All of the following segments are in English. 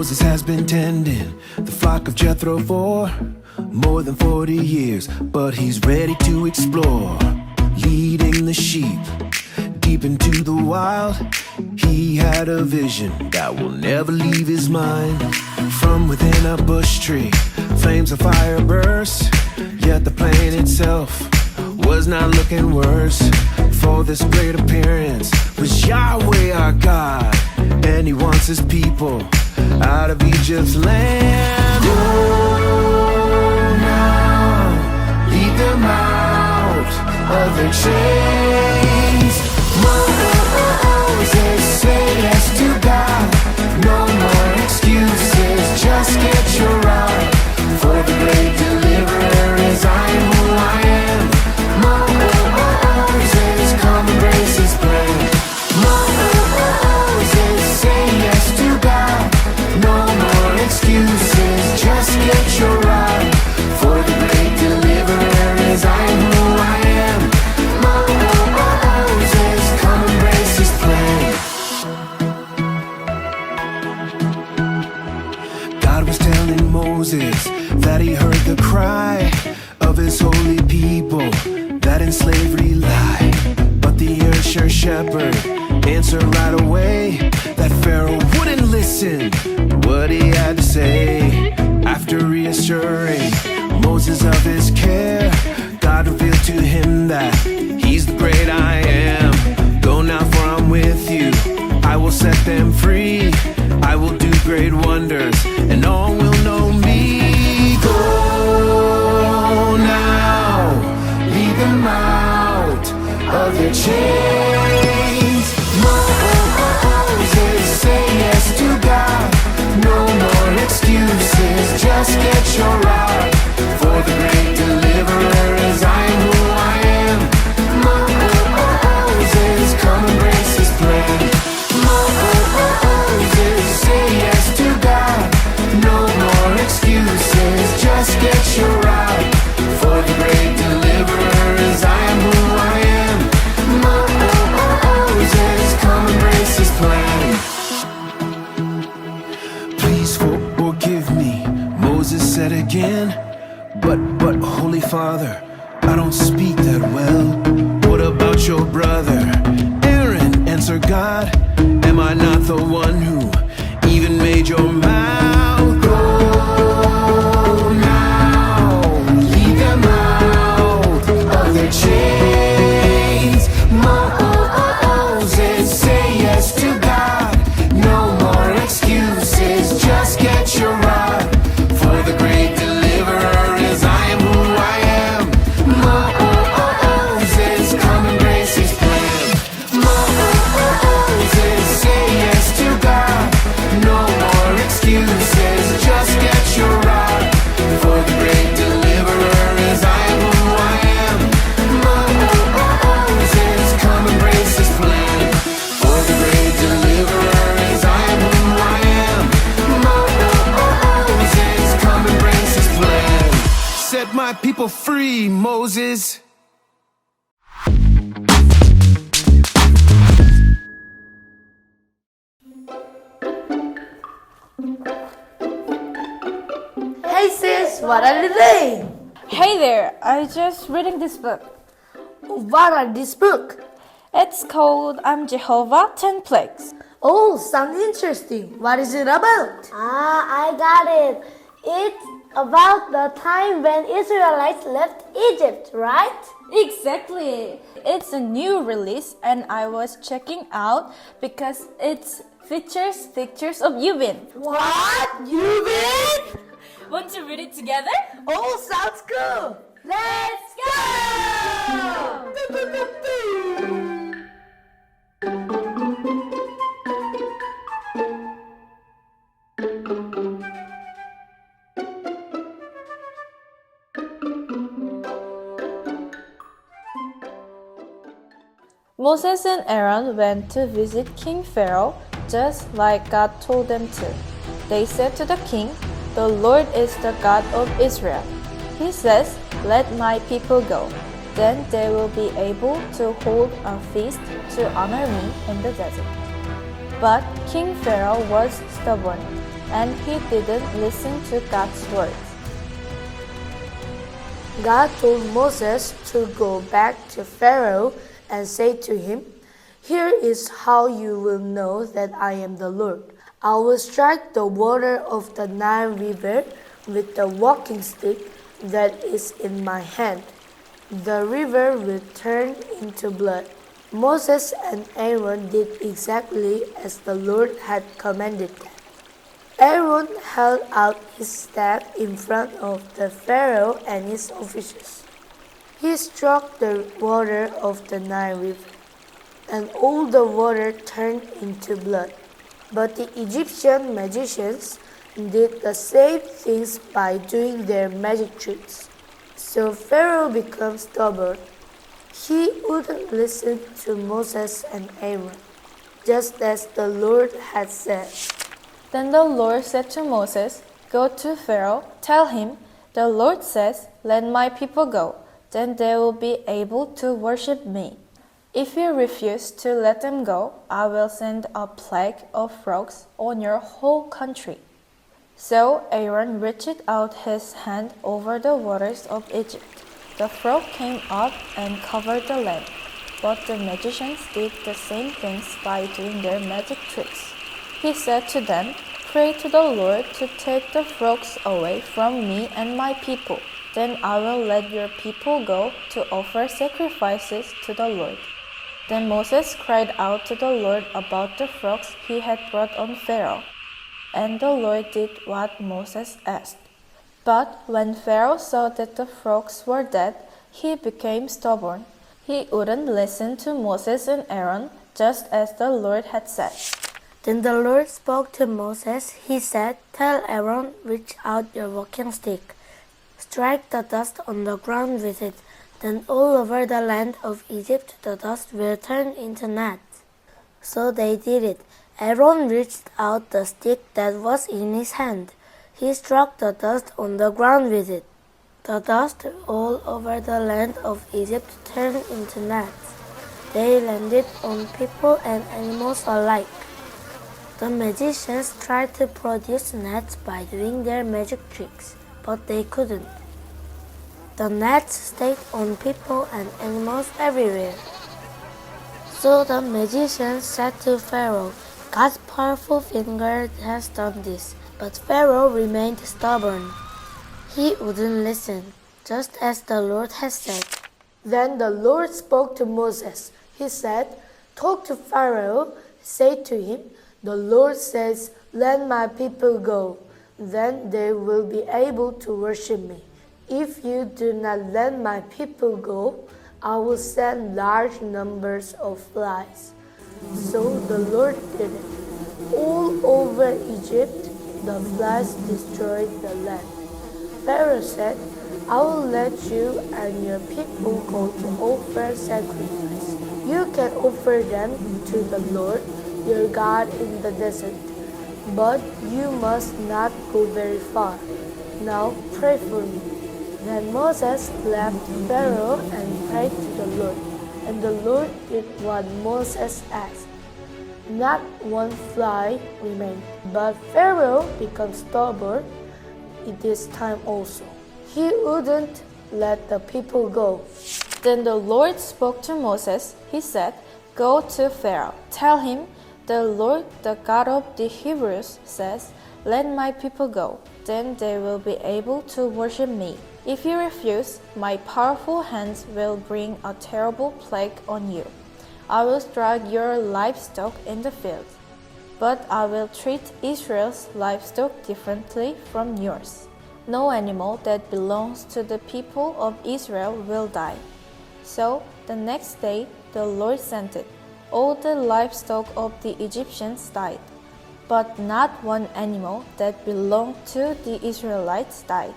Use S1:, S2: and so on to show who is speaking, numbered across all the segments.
S1: Moses has been tending the flock of Jethro for more than 40 years, but he's ready to explore, leading the sheep deep into the wild. He had a vision that will never leave his mind. From within a bush tree, flames of fire burst, yet the plane itself was not looking worse. For this great appearance was Yahweh our God, and he wants his people out of Egypt's land. Oh, now lead them out of their chains. Moses, say yes to God. No more excuses, just get your right. For the great deliverer is I am who I am. Moses, come embrace his plan. Moses, say yes to God. No more excuses, just get your right. For the great deliverer is I am who I am. Moses, come embrace his plan. God was telling Moses that he heard the cry of his holy people that in slavery lie. But the sure shepherd answered right away that Pharaoh wouldn't listen to what he had to say. After reassuring Moses of his care, God revealed to him that he's the great I am. Go now, for I'm with you. I will set them free. I will do great wonders, and all will know me. Go now, lead them out of their chains. Moses, say yes to God. No more excuses, just get your right. For the great deliverer is I am who I am. Moses, come embrace his plan. Moses, say yes to God. No more excuses, just get your right. For the great deliverer is I am who I am. Moses, come embrace his plan. Please forgive me, Moses said again. But Holy Father, I don't speak that well. What about your brother Aaron? Answer God, am I not the one who even made your mouth? Go now, lead them out of their chains. Moses, say yes to God. No more excuses, just get your right. For the great deliverer is I am who I am. Moses, come embrace his plan. Moses, say yes to God. No more excuses, just get your right. For the great deliverer is I am who I am. Moses, come embrace his plan. For the great deliverer is I am who I am. Moses, come embrace his plan. Set my people free, Moses.
S2: Hey sis, what are you doing?
S3: Hey there, I just reading this book.
S2: What are this book?
S3: It's called I'm Jehovah 10 Plagues.
S2: Oh, sounds interesting. What is it about?
S4: I got it. It's about the time when Israelites left Egypt, right?
S3: Exactly. It's a new release and I was checking out because it features pictures of Yubin.
S2: What? You mean?
S3: Want to read it together?
S2: Oh, sounds cool.
S3: Let's go! Moses and Aaron went to visit King Pharaoh just like God told them to. They said to the king, "The Lord is the God of Israel. He says, 'Let my people go.' Then they will be able to hold a feast to honor me in the desert." But King Pharaoh was stubborn, and he didn't listen to God's words.
S2: God told Moses to go back to Pharaoh and say to him, "Here is how you will know that I am the Lord. I will strike the water of the Nile River with the walking stick that is in my hand. The river will turn into blood." Moses and Aaron did exactly as the Lord had commanded them. Aaron held out his staff in front of the Pharaoh and his officials. He struck the water of the Nile River, and all the water turned into blood. But the Egyptian magicians did the same things by doing their magic tricks. So Pharaoh became stubborn. He wouldn't listen to Moses and Aaron, just as the Lord had said.
S3: Then the Lord said to Moses, "Go to Pharaoh, tell him, 'The Lord says, let my people go, then they will be able to worship me. If you refuse to let them go, I will send a plague of frogs on your whole country.'" So Aaron reached out his hand over the waters of Egypt. The frog came up and covered the land, but the magicians did the same things by doing their magic tricks. He said to them, "Pray to the Lord to take the frogs away from me and my people. Then I will let your people go to offer sacrifices to the Lord." Then Moses cried out to the Lord about the frogs he had brought on Pharaoh. And the Lord did what Moses asked. But when Pharaoh saw that the frogs were dead, he became stubborn. He wouldn't listen to Moses and Aaron, just as the Lord had said.
S4: Then the Lord spoke to Moses. He said, "Tell Aaron, reach out your walking stick. Strike the dust on the ground with it. Then all over the land of Egypt the dust will turn into gnats." So they did it. Aaron reached out the stick that was in his hand. He struck the dust on the ground with it. The dust all over the land of Egypt turned into gnats. They landed on people and animals alike. The magicians tried to produce gnats by doing their magic tricks, but they couldn't. The gnats stayed on people and animals everywhere. So the magicians said to Pharaoh, "God's powerful finger has done this." But Pharaoh remained stubborn. He wouldn't listen, just as the Lord had said.
S2: Then the Lord spoke to Moses. He said, "Talk to Pharaoh, say to him, 'The Lord says, let my people go. Then they will be able to worship me. If you do not let my people go, I will send large numbers of flies.'" So the Lord did it. All over Egypt, the flies destroyed the land. Pharaoh said, "I will let you and your people go to offer sacrifice. You can offer them to the Lord your God in the desert, but you must not go very far. Now pray for me." Then Moses left Pharaoh and prayed to the Lord, and the Lord did what Moses asked. Not one fly remained, but Pharaoh became stubborn this time also. He wouldn't let the people go.
S3: Then the Lord spoke to Moses. He said, "Go to Pharaoh. Tell him, 'The Lord, the God of the Hebrews, says, let my people go. Then they will be able to worship me. If you refuse, my powerful hands will bring a terrible plague on you. I will strike your livestock in the field. But I will treat Israel's livestock differently from yours. No animal that belongs to the people of Israel will die." So the next day the Lord sent it. All the livestock of the Egyptians died, but not one animal that belonged to the Israelites died.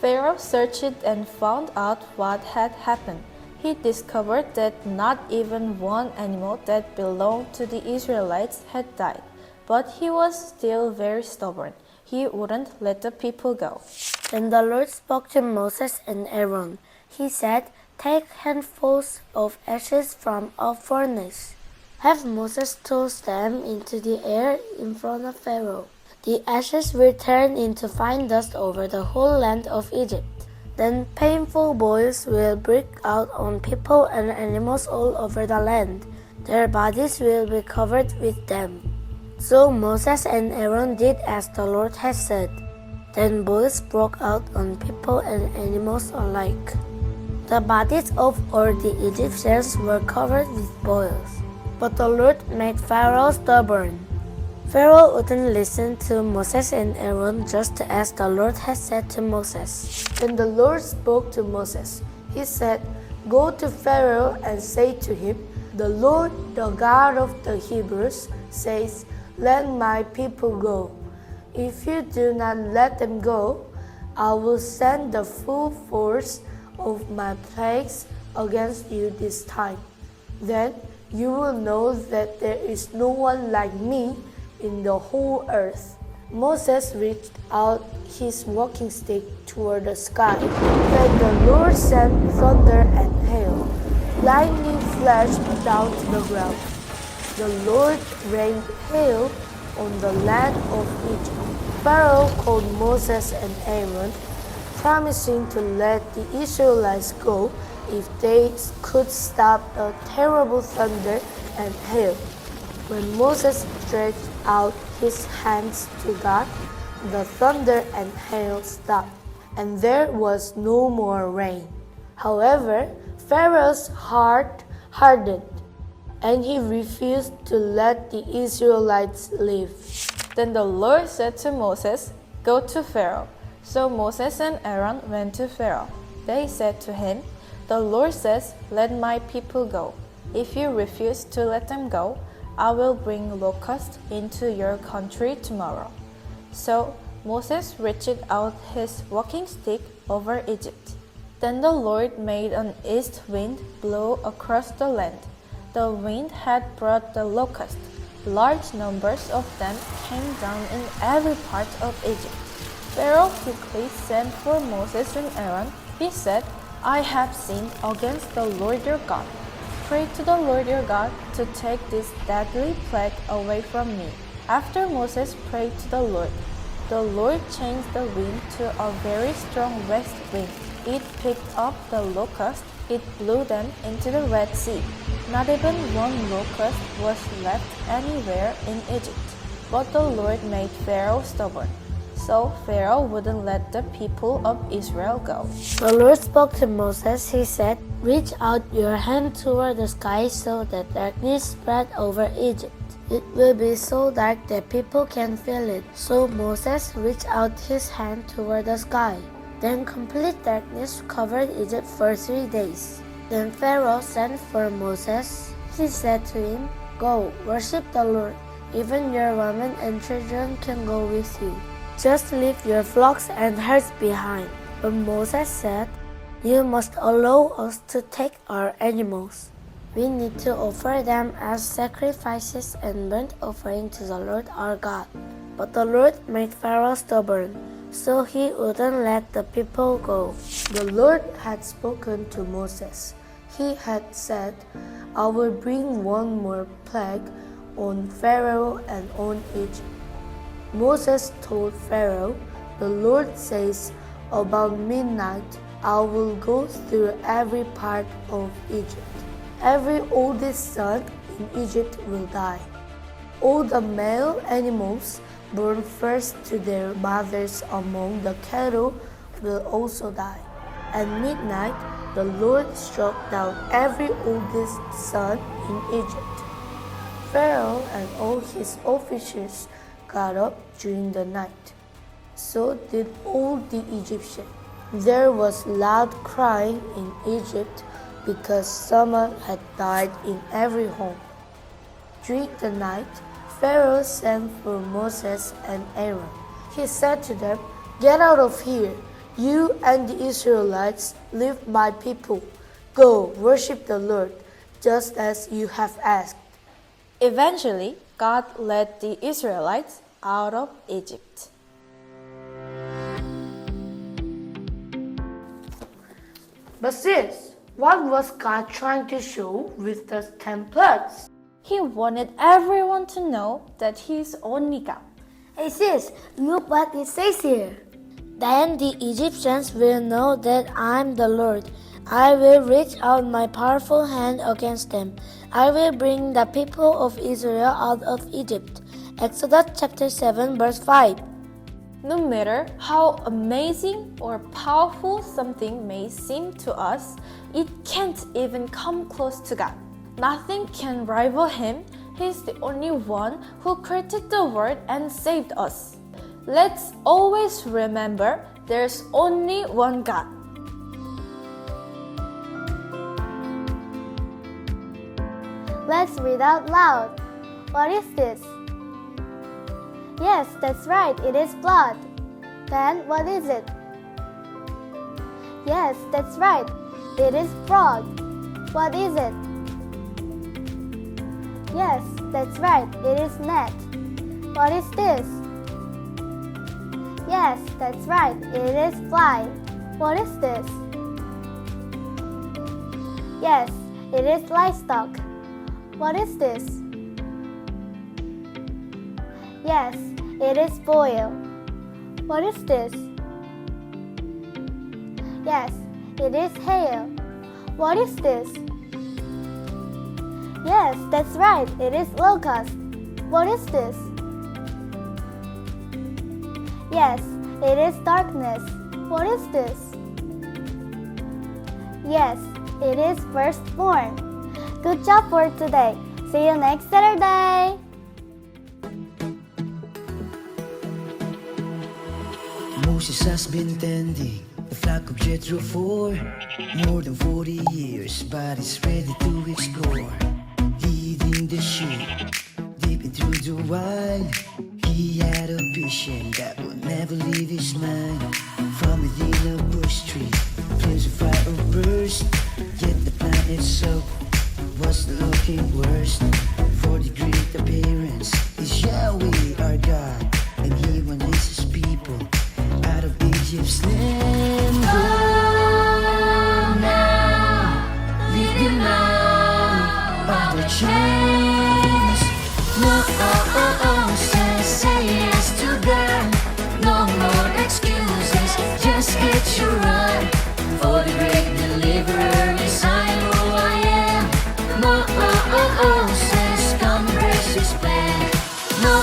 S3: Pharaoh searched and found out what had happened. He discovered that not even one animal that belonged to the Israelites had died, but he was still very stubborn. He wouldn't let the people go.
S4: Then the Lord spoke to Moses and Aaron. He said, "Take handfuls of ashes from a furnace. Have Moses toss them into the air in front of Pharaoh. The ashes will turn into fine dust over the whole land of Egypt. Then painful boils will break out on people and animals all over the land. Their bodies will be covered with them. So Moses and Aaron did as the Lord had said. Then boils broke out on people and animals alike. The bodies of all the Egyptians were covered with boils. But the Lord made Pharaoh stubborn. Pharaoh wouldn't listen to Moses and Aaron just as the Lord had said to Moses.
S2: Then the Lord spoke to Moses. He said, "Go to Pharaoh and say to him, 'The Lord, the God of the Hebrews, says, Let my people go. If you do not let them go, I will send the full force of my plagues against you this time. Then you will know that there is no one like me in the whole earth." Moses reached out his walking stick toward the sky. Then the Lord sent thunder and hail. Lightning flashed down to the ground. The Lord rained hail on the land of Egypt. Pharaoh called Moses and Aaron, promising to let the Israelites go if they could stop the terrible thunder and hail. When Moses stretched out his hands to God, the thunder and hail stopped, and there was no more rain. However, Pharaoh's heart hardened, and he refused to let the Israelites live.
S3: Then the Lord said to Moses, "Go to Pharaoh." So Moses and Aaron went to Pharaoh. They said to him, "The Lord says, 'Let my people go.' If you refuse to let them go, I will bring locusts into your country tomorrow." So Moses reached out his walking stick over Egypt. Then the Lord made an east wind blow across the land. The wind had brought the locusts. Large numbers of them came down in every part of Egypt. Pharaoh quickly sent for Moses and Aaron. He said, "I have sinned against the Lord your God. Pray to the Lord your God to take this deadly plague away from me." After Moses prayed to the Lord changed the wind to a very strong west wind. It picked up the locusts. It blew them into the Red Sea. Not even one locust was left anywhere in Egypt. But the Lord made Pharaoh stubborn. So Pharaoh wouldn't let the people of Israel go.
S4: The Lord spoke to Moses. He said, "Reach out your hand toward the sky so that darkness spread over Egypt. It will be so dark that people can feel it." So Moses reached out his hand toward the sky. Then complete darkness covered Egypt for 3 days. Then Pharaoh sent for Moses. He said to him, "Go, worship the Lord. Even your women and children can go with you. Just leave your flocks and herds behind." But Moses said, "You must allow us to take our animals. We need to offer them as sacrifices and burnt offering to the Lord our God." But the Lord made Pharaoh stubborn, so he wouldn't let the people go.
S2: The Lord had spoken to Moses. He had said, "I will bring one more plague on Pharaoh and on Egypt." Moses told Pharaoh, "The Lord says, about midnight I will go through every part of Egypt. Every oldest son in Egypt will die. All the male animals born first to their mothers among the cattle will also die." At midnight, the Lord struck down every oldest son in Egypt. Pharaoh and all his officials got up during the night. So did all the Egyptians. There was loud crying in Egypt because someone had died in every home. During the night, Pharaoh sent for Moses and Aaron. He said to them, "Get out of here, you and the Israelites, leave my people. Go, worship the Lord, just as you have asked."
S3: Eventually, God led the Israelites out of Egypt.
S2: But sis, what was God trying to show with the 10 plagues?
S3: He wanted everyone to know that He is only God.
S4: Hey sis, look what it says here. Then the Egyptians will know that I'm the Lord. I will reach out my powerful hand against them. I will bring the people of Israel out of Egypt. Exodus chapter 7 verse 5.
S3: No matter how amazing or powerful something may seem to us, it can't even come close to God. Nothing can rival Him. He's the only one who created the world and saved us. Let's always remember there's only one God.
S5: Let's read out loud. What is this? Yes, that's right, it is blood. Then what is it? Yes, that's right, it is frog. What is it? Yes, that's right, it is net. What is this? Yes, that's right, it is fly. What is this? Yes, it is livestock. What is this? Yes, it is boil. What is this? Yes, it is hail. What is this? Yes, that's right, it is locust. What is this? Yes, it is darkness. What is this? Yes, it is firstborn. Good job for today. See you next Saturday.
S6: Moses has been tending the flock of Jethro for more than 40 years, but he's ready to explore. Leading the sheep deep into the wild, he had a vision that would never leave his mind. From within a bush tree, flames of fire burst, yet the plant itself was looking worse. For the great appearance is Yahweh our God, and He will lead His people out of Egypt's land. Oh, now, lead them out of the chains. No, say yes to God. No more excuses, just get you right. For the great deliverer is I who I am. Says come embrace His plan. No,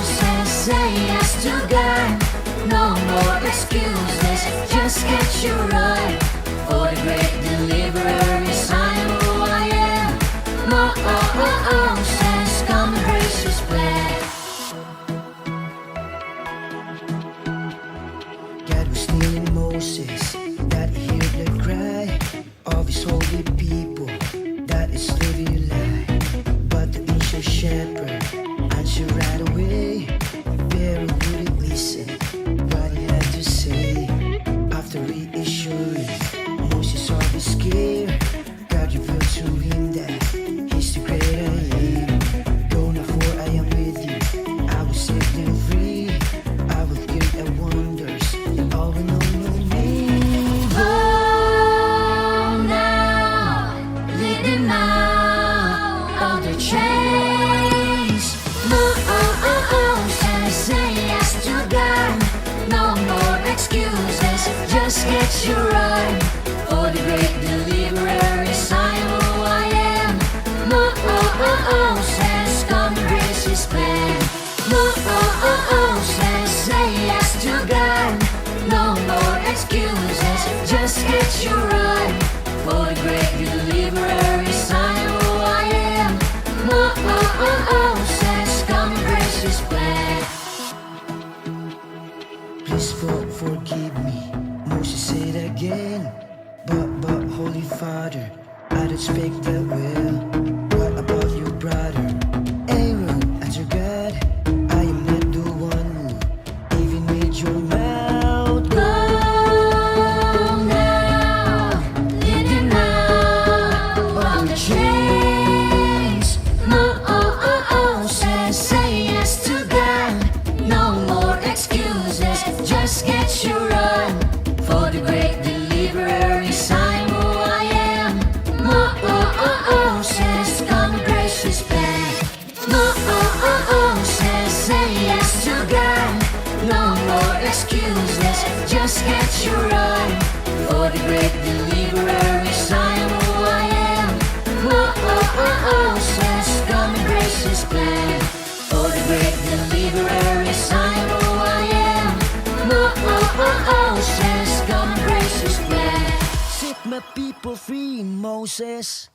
S6: says say yes to God. No more excuses, just get you right. For the great deliverer is I who I am. Says come embrace His plan. God was kneeling Moses, that He heard the cry of His holy people, that is slowly lie. But the angel shepherd answered right away. Pharaoh wouldn't listen what he had to say. After reassuring Moses of his care, God revealed to him that He's the great I am. Go now, for I am with you. I will set them free. I will give them wonders, and all will know me. Oh, now, lead them out of the chains. No, say yes to God. No more excuses, just get you right. For the great deliverer is I who I am. Says come embrace His plan. Says say yes to God. No more excuses, just get you right. For the great deliverer is I who I am. Says come embrace His plan. Please forgive me, Moses said again. But just get you right. For the great deliverer is I am who I am. Oh, oh, oh, oh, says come embrace his plan. For the great deliverer is I am who I am. Oh, oh, oh, oh, says come embrace his plan. Set my people free, Moses.